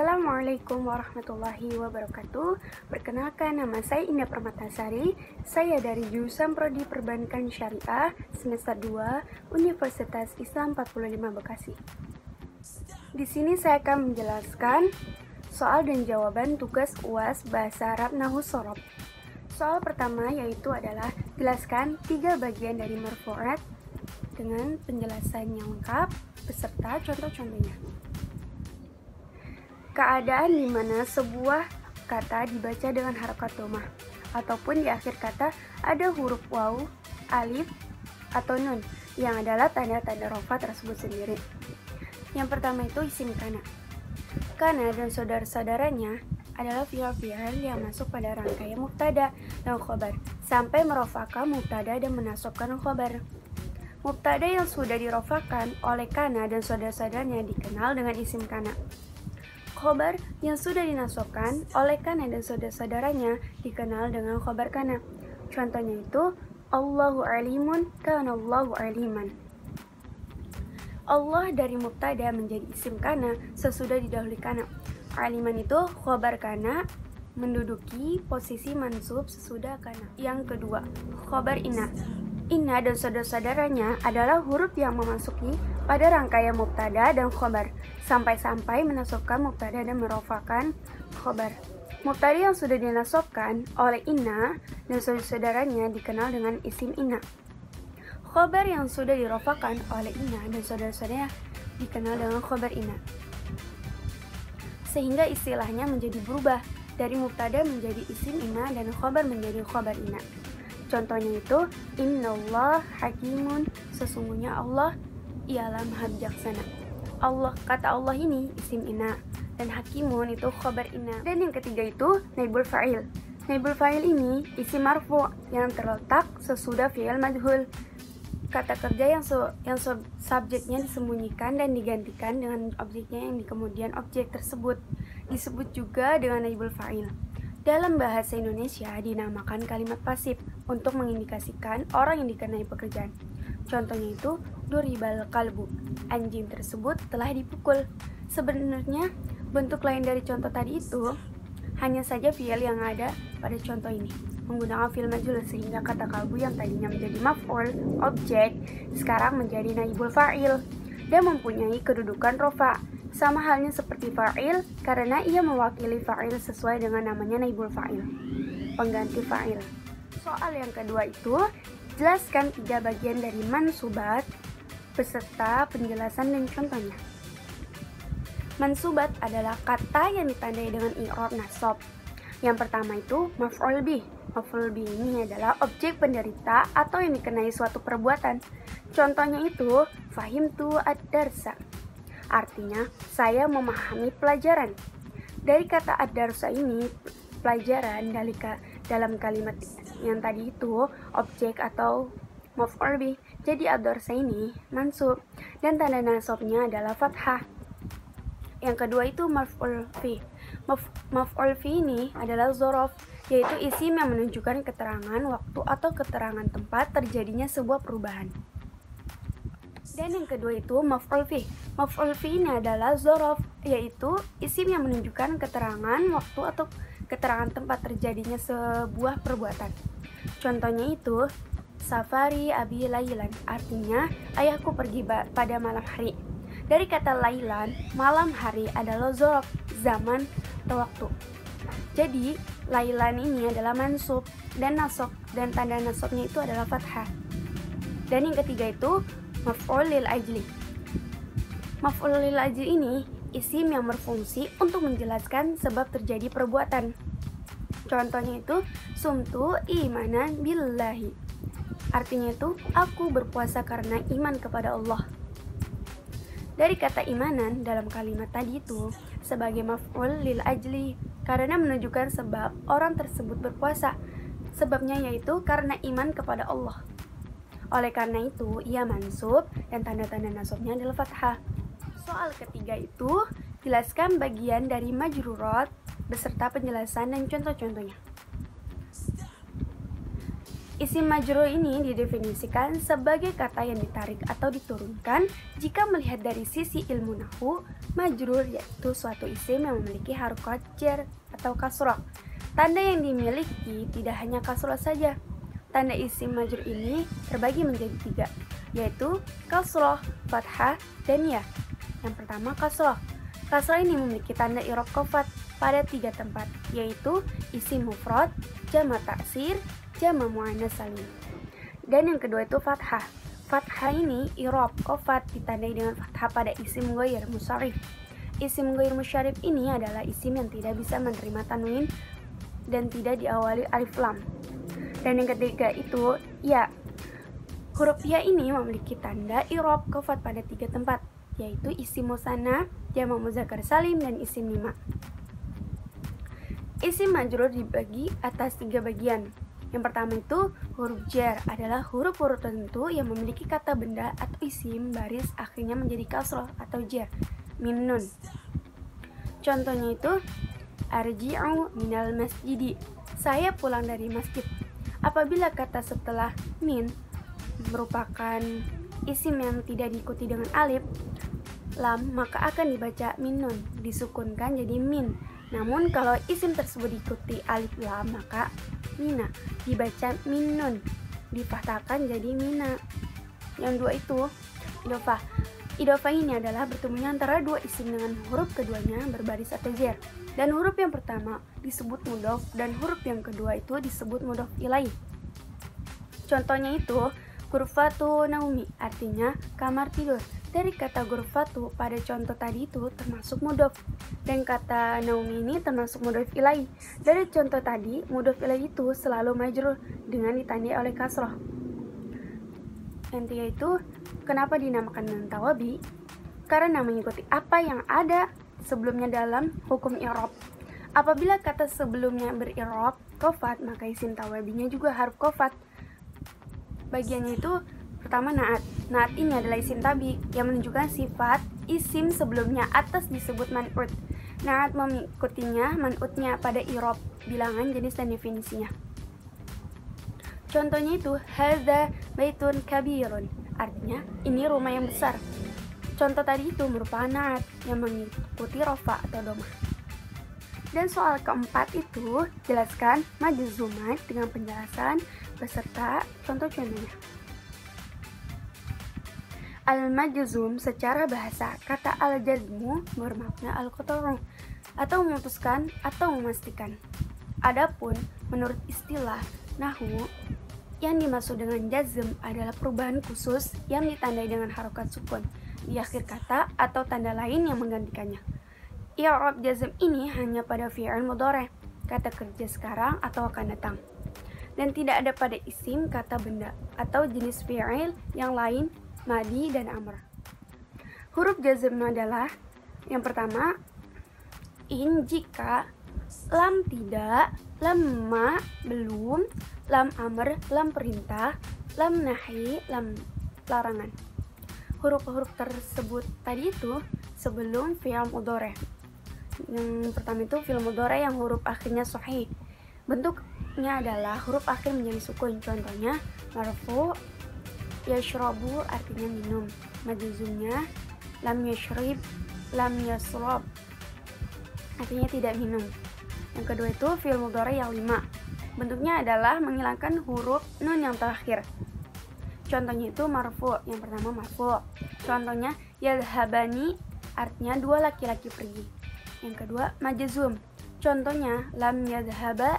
Assalamualaikum warahmatullahi wabarakatuh. Perkenalkan, nama saya Indah Permatasari. Saya dari jurusan Prodi Perbankan Syariah semester 2 Universitas Islam 45 Bekasi. Di sini saya akan menjelaskan soal dan jawaban tugas UAS Bahasa Arab Nahwu Shorof. Soal pertama yaitu adalah jelaskan 3 bagian dari marfu'at dengan penjelasan yang lengkap beserta contoh-contohnya. Keadaan di mana sebuah kata dibaca dengan harokat dhammah ataupun di akhir kata ada huruf waw, alif, atau nun yang adalah tanda-tanda rofa tersebut sendiri. Yang pertama itu isim kana. Kana dan saudara-saudaranya adalah fi'il yang masuk pada rangkaian mubtada dan khobar sampai merofakan mubtada dan menasobkan khobar. Mubtada yang sudah dirofakan oleh kana dan saudara-saudaranya dikenal dengan isim kana. Khobar yang sudah dinasobkan oleh kana dan saudara-saudaranya dikenal dengan khobar kana. Contohnya itu Allahu alimun kana Allahu aliman. Allah dari mubtada menjadi isim kana sesudah didahului kana. Aliman itu khobar kana menduduki posisi mansub sesudah kana. Yang kedua, khobar inna. Inna dan saudara-saudaranya adalah huruf yang memasuki pada rangkaian mubtada dan khobar sampai-sampai menasobkan mubtada dan merofakan khobar. Mubtada yang sudah dinasobkan oleh inna dan saudara-saudaranya dikenal dengan isim inna. Khobar yang sudah dirofakan oleh inna dan saudara-saudaranya dikenal dengan khobar inna. Sehingga istilahnya menjadi berubah dari mubtada menjadi isim inna dan khobar menjadi khobar inna. Contohnya itu innallah hakimun, sesungguhnya Allah ialah maha bijaksana. Allah, kata Allah ini isim inna dan hakimun itu khobar inna. Dan yang ketiga itu naibul fa'il. Naibul fa'il ini isim marfu yang terletak sesudah fi'il madhul. Kata kerja yang subjeknya disembunyikan dan digantikan dengan objeknya yang di kemudian objek tersebut disebut juga dengan naibul fa'il. Dalam bahasa Indonesia dinamakan kalimat pasif untuk mengindikasikan orang yang dikenai pekerjaan. Contohnya itu duribal kalbu, anjing tersebut telah dipukul. Sebenarnya bentuk lain dari contoh tadi itu hanya saja fi'il yang ada pada contoh ini menggunakan fi'il majhul sehingga kata kalbu yang tadinya menjadi maf'ul, objek, sekarang menjadi naibul fa'il dan mempunyai kedudukan rofa. Sama halnya seperti fa'il karena ia mewakili fa'il sesuai dengan namanya naibul fa'il, pengganti fa'il. Soal yang kedua itu jelaskan 3 bagian dari mansubat beserta penjelasan dan contohnya. Mansubat adalah kata yang ditandai dengan i'rab nasab. Yang pertama itu maf'ul bih. Maf'ul bih ini adalah objek penderita atau yang dikenai suatu perbuatan. Contohnya itu fahimtu ad-darsa. Artinya, saya memahami pelajaran. Dari kata ad-darsa ini, pelajaran dalam kalimat yang tadi itu objek atau maf'ul bih. Jadi ad-darsa ini mansub dan tanda nasabnya adalah fathah. Yang kedua itu maf'ul fi. Maf'ul fi ini adalah dzaraf, yaitu isim yang menunjukkan keterangan waktu atau keterangan tempat terjadinya sebuah perubahan. Dan yang kedua itu maf'ul fi. Maf'ul fi ini adalah dzaraf, yaitu isim yang menunjukkan keterangan waktu atau keterangan tempat terjadinya sebuah perbuatan. Contohnya itu safari abi lailan, artinya ayahku pergi pada malam hari. Dari kata lailan, malam hari adalah dzaraf, zaman atau waktu. Jadi lailan ini adalah mansub dan nasab dan tanda nasabnya itu adalah fathah. Dan yang ketiga itu maf'ul lil ajli. Maf'ul lil ajli ini isim yang berfungsi untuk menjelaskan sebab terjadi perbuatan. Contohnya itu sumtu imanan billahi. Artinya itu aku berpuasa karena iman kepada Allah. Dari kata imanan dalam kalimat tadi itu sebagai maf'ul lil ajli karena menunjukkan sebab orang tersebut berpuasa. Sebabnya yaitu karena iman kepada Allah. Oleh karena itu, ia mansub dan tanda-tanda nasabnya adalah fathah. Soal ketiga itu, jelaskan bagian dari majrurat beserta penjelasan dan contoh-contohnya. Isim majrur ini didefinisikan sebagai kata yang ditarik atau diturunkan jika melihat dari sisi ilmu nahwu. Majrur yaitu suatu isim yang memiliki harokat jar atau kasroh. Tanda yang dimiliki tidak hanya kasroh saja. Tanda isim majrur ini terbagi menjadi 3, yaitu kasroh, fathah, dan ya. Yang pertama kasroh. Kasroh ini memiliki tanda i'rab khafat pada 3 tempat, yaitu isim mufrad, jamak taksir, jamak muannats salim. Dan yang kedua itu fathah. Fathah ini i'rab khafat ditandai dengan fathah pada isim ghair musyarif. Isim ghair musyarif ini adalah isim yang tidak bisa menerima tanwin dan tidak diawali alif lam. Dan yang ketiga itu ya. Huruf ya ini memiliki tanda i'rab khafat pada 3 tempat, yaitu isim musanna, jamak muzakkar salim, dan isim lima. Isim majrur dibagi atas 3 bagian. Yang pertama itu huruf jar adalah huruf-huruf tertentu yang memiliki kata benda atau isim baris akhirnya menjadi kasroh atau jar. Mim nun. Contohnya itu arji'u minal masjidi. Saya pulang dari masjid. Apabila kata setelah min merupakan isim yang tidak diikuti dengan alif lam, maka akan dibaca min nun, disukunkan jadi min. Namun kalau isim tersebut diikuti alif lam, maka mina, dibaca min nun, difathahkan jadi mina. Yang dua itu idofah. Idofah ini adalah bertemunya antara 2 isim dengan huruf keduanya berbaris atau jar. Dan huruf yang pertama disebut mudhof dan huruf yang kedua itu disebut mudhof ilaih. Contohnya itu ghurfatu naumi, artinya kamar tidur. Dari kata ghurfatu pada contoh tadi itu termasuk mudhof, dan kata naumi ini termasuk mudhof ilaih. Dari contoh tadi, mudhof ilaih itu selalu majrur dengan ditandai oleh kasroh. Yang tiga itu, kenapa dinamakan nun tawabi? Karena mengikuti apa yang ada sebelumnya dalam hukum i'rab. Apabila kata sebelumnya ber-i'rab khafat, maka isim tawabinya juga haruf khafat. Bagiannya itu pertama naat. Naat ini adalah isim tabi yang menunjukkan sifat isim sebelumnya atas disebut man'ut. Naat mengikutinya man'utnya pada i'rab, bilangan, jenis, dan definisinya. Contohnya itu hadza baitun kabirun, artinya ini rumah yang besar. Contoh tadi itu merupakan naat yang mengikuti rofa atau domah. Dan soal keempat itu jelaskan majzumat dengan penjelasan beserta contoh-contohnya. Al-majzum secara bahasa, kata al-jazmu bermakna al-qat'u atau memutuskan atau memastikan. Adapun menurut istilah nahwu, yang dimaksud dengan jazm adalah perubahan khusus yang ditandai dengan harokat sukun di akhir kata atau tanda lain yang menggantikannya. I'rab jazm ini hanya pada fi'il mudhari', kata kerja sekarang atau akan datang, dan tidak ada pada isim, kata benda, atau jenis fi'il yang lain, madi dan amr. Huruf jazm adalah yang pertama in jika, lam tidak, lam ma belum, lam amr lam perintah, lam nahi lam larangan. Huruf-huruf tersebut tadi itu sebelum fi'il mudhari'. Yang pertama itu fi'il mudhari' yang huruf akhirnya sahih. Bentuknya adalah huruf akhir menjadi sukun. Contohnya marfu, yashrabu artinya minum. Majzumnya lam yashrib, lam yasrab artinya tidak minum. Yang kedua itu fi'il mudhari' yang 5. Bentuknya adalah menghilangkan huruf nun yang terakhir. Contohnya itu marfu, yang pertama marfu. Contohnya yadhhabani artinya 2 laki-laki pergi. Yang kedua majzum. Contohnya lam yadhhaba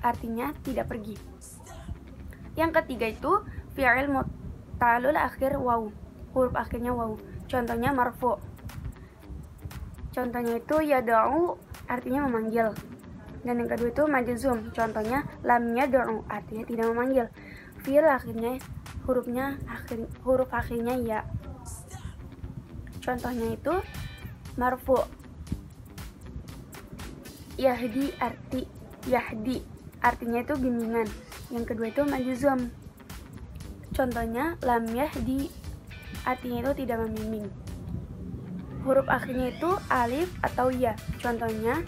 artinya tidak pergi. Yang ketiga itu fi'il mutalul akhir waw, huruf akhirnya waw. Contohnya marfu. Contohnya itu yad'u artinya memanggil. Dan yang kedua itu majzum. Contohnya lam yad'u artinya tidak memanggil. Fi'il akhirnya huruf akhirnya ya. Contohnya itu marfu. Yahdi artinya itu bimbingan. Yang kedua itu majzum. Contohnya lam yahdi artinya itu tidak membimbing. Huruf akhirnya itu alif atau ya. Contohnya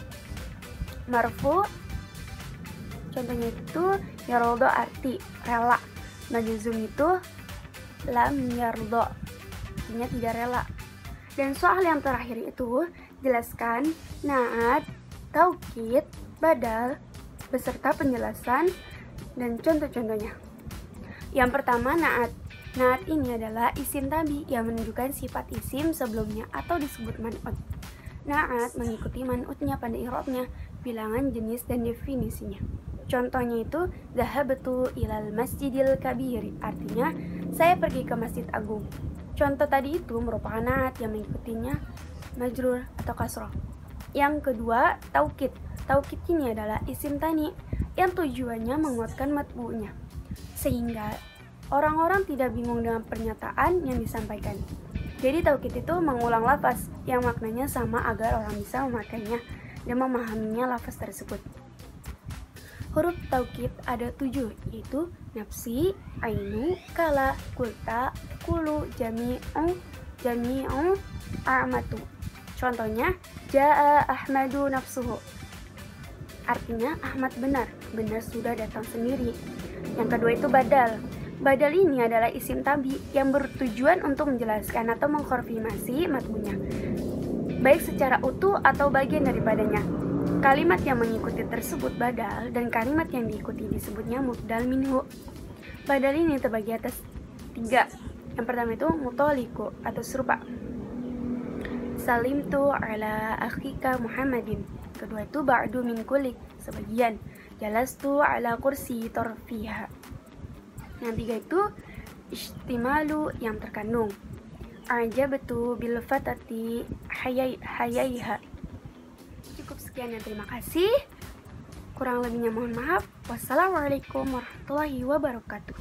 marfu Contohnya itu yardo arti rela. Majzum itu lam yardo, artinya tidak rela. Dan soal yang terakhir itu jelaskan naat, taukid, badal beserta penjelasan dan contoh-contohnya. Yang pertama naat. Naat ini adalah isim tabi yang menunjukkan sifat isim sebelumnya atau disebut man'ut. Naat mengikuti man'utnya pada i'rabnya, bilangan, jenis, dan definisinya. Contohnya itu zahabtu ilal masjidil kabir, artinya saya pergi ke masjid agung. Contoh tadi itu merupakan naat yang mengikutinya majrur atau kasroh. Yang kedua taukid. Taukid ini adalah isim tani yang tujuannya menguatkan matbu'nya, sehingga orang-orang tidak bingung dengan pernyataan yang disampaikan. Jadi taukid itu mengulang lafaz yang maknanya sama agar orang bisa memakainya dan memahaminya lafaz tersebut. Huruf taukid ada 7, yaitu nafsi, ainu, kala, kulta, kulu, jami'u, a'matu. Contohnya, ja'a Ahmadu nafsuhu, artinya Ahmad benar sudah datang sendiri. Yang kedua itu badal. Badal ini adalah isim tabi yang bertujuan untuk menjelaskan atau mengkonfirmasi matbunya, baik secara utuh atau bagian daripadanya. Kalimat yang mengikuti tersebut badal dan kalimat yang diikuti disebutnya mubdal minhu. Badal ini terbagi atas 3. Yang pertama itu mutoliku atau serupa. Salimtu ala akhika Muhammadin. Kedua itu ba'du min kulik, sebagian. Jalastu ala kursi torfiha. Yang tiga itu istimalu, yang terkandung. A'jabtu bil fatati hayaiha. Cukup sekian dan terima kasih. Kurang lebihnya mohon maaf. Wassalamualaikum warahmatullahi wabarakatuh.